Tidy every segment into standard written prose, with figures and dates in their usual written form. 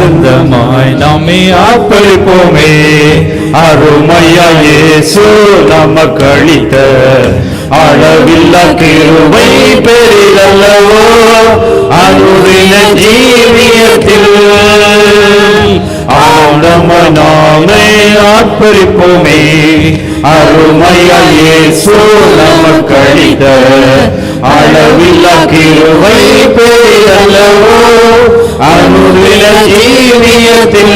ஆனந்தமாய் நம்மை ஆர்ப்பரிப்போமே. அருமையா இயேசு நமக்கு அளித்த அளவில்லா கிருபை பெரிதல்லவோ, அருளின ஜீவியத்தில் ஆனந்தமாய் நம்மை ஆர்ப்பரிப்போமே. அருமையா இயேசு நமக்கு அளித்த அளவில்லா கிருபை பெரிதல்லவோ, அருளின ஜீவியத்தில்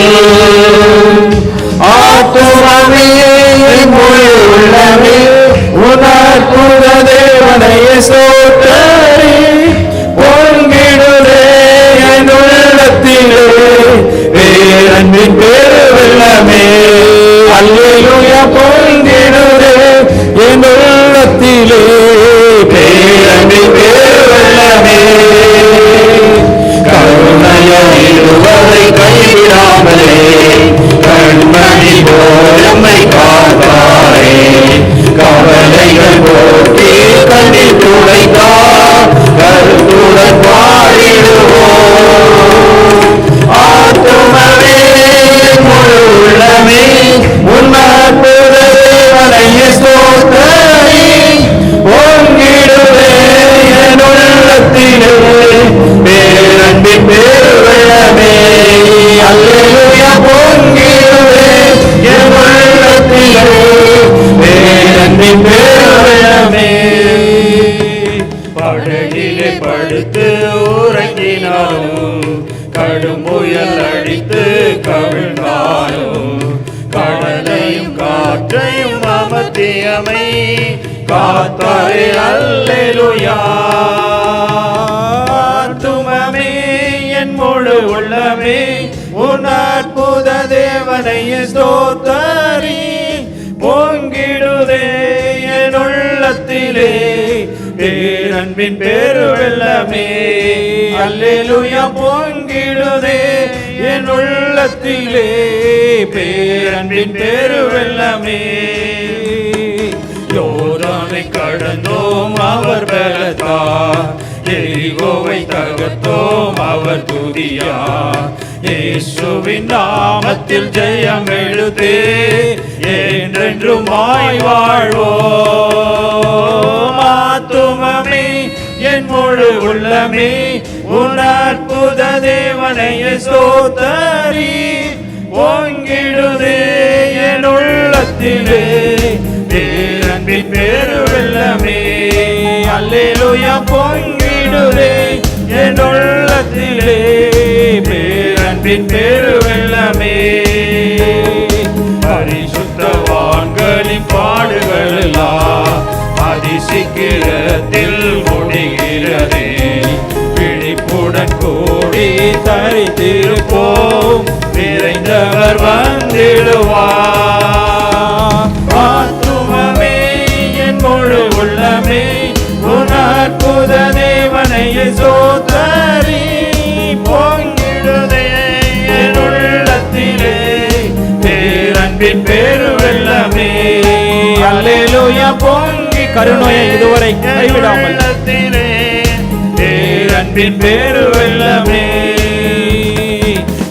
ஆத்துமாவே முழு உள்ளமே உனக்குத தேவனையே ஸ்தோத்திரி. பொங்கிடுதே என் உள்ளத்திலே பேரன்பின் பெருவெள்ளமே. அல்லேலூயா. பொங்கிடுதே என் உள்ளத்திலே பேரன்பின் பெருவெள்ளமே. கருணையாய் இருவரை கைவிடாமலே கண்மணி போல் எம்மை காத்தாரே. கவலைகள் போக்கி கண்ணில் துடைத்தார், கருத்துடன் பாடிடுவோம். ஆத்துமவே முழு உள்ளமே உன் அற்புத தேவனையே ஸ்தோத்திரி. பொங்கிடுதே என் உள்ளத்திலே பேரன்பின் பெருவெள்ளமே. அல்லேலூயா. பொங்கிடுதே என் உள்ளத்திலே பேரன்பின் பெருவெள்ளமே. படகிலே படுத்து உறங்கினாலும், கடும் புயல் அடித்து கவிழ்ந்தாலும், கடலையும் காற்றையும் அமர்த்தியமை காத்தாரே. அல்லேலூயா. ஆத்துமமே என் முழு உள்ளமே உன் அற்புத தேவனையே ஸ்தோத்திரி. பொங்கிடுதே என் உள்ளத்திலே பேரன்பின் பெருவெள்ளமே. அல்லேலூயா. பொங்கிடுதே என் உள்ளத்திலே பேரன்பின் பெருவெள்ளமே. யோர்தானை கடந்தோம் அவர் பலத்தார், எரிகோவை தகர்த்தோம் அவர் துதியார். இயேசுவின் நாமத்தில் ஜெயம் எழுதே என்றென்றும் வாழ்வோம். ஆத்துமமே என் முழு உள்ளமே உன் அற்புத தேவனையே ஸ்தோத்திரி. பொங்கிடுதே என் உள்ளத்திலே பேரன்பின் பெருவெள்ளமே. அல்லேலூயா. பொங்கிடுதே என் உள்ளத்திலே பேரன்பின் பெருவெள்ளமே. பரிசுத்தவான்களின் பாடுகள் எல்லாம் அதிசீக்கிரத்தில் முடிகிறதே. விழிப்புடன் கூடி தரித்திருப்போம், விரைந்தவர் வந்திடுவார். ஆத்துமமே என் முழு உள்ளமே உன் அற்புத தேவனையே ஸ்தோத்திரி. பொங்கிடுதே என் உள்ளத்திலே பேரன்பின் பெருவெள்ளமே. அல்லேலூயா. பொங்கி கருணையை இதுவரை கைவிடாமல் பேரன்பின் பெருவெள்ளமே.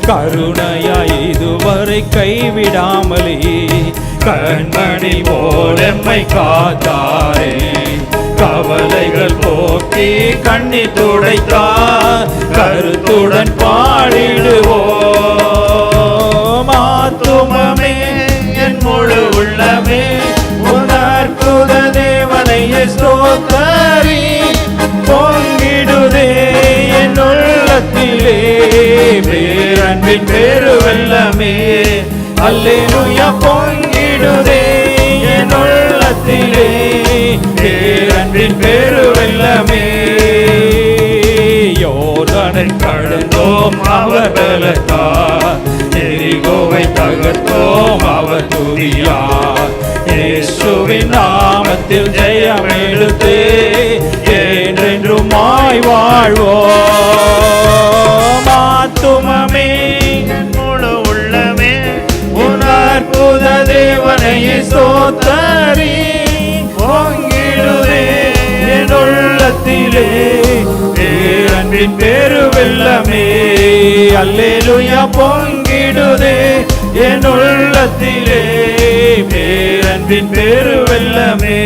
கருணையாய் இதுவரை கைவிடாமலே கண்மணி போல் எம்மை காத்தாரே. கவலைகள் போக்கி கண்ணீர் துடைத்தார், கருத்துடன் பாடிடுவோம். ஆத்துமமே என் முழு உள்ளமே உன் அற்புத தேவனையே ஸ்தோத்திரி. பொங்கிடுதே என் உள்ளத்திலே பேரன்பின் பெருவெள்ளமே. அல்லேலூயா. பொங்கிடுதே என் உள்ளத்திலே பேரன்பின் பெருவெள்ளமே. யோர்தானை கடந்தோம் அவர் பலத்தார், எரிகோவை தகர்த்தோம் அவர் துதியார். இயேசுவின் நாமத்தில் ஜெயம் எடுத்து என்றென்றும் வாழ்வோம். ஆத்துமமே முழு உள்ளமே உன் அற்புத தேவனையே ஸ்தோத்திரி. பொங்கிடுதே என் உள்ளத்திலே பேரன்பின் பெருவெள்ளமே. அல்லேலூயா பொங்கிடுதே என் உள்ளத்திலே பேரன்பின் பெருவெள்ளமே.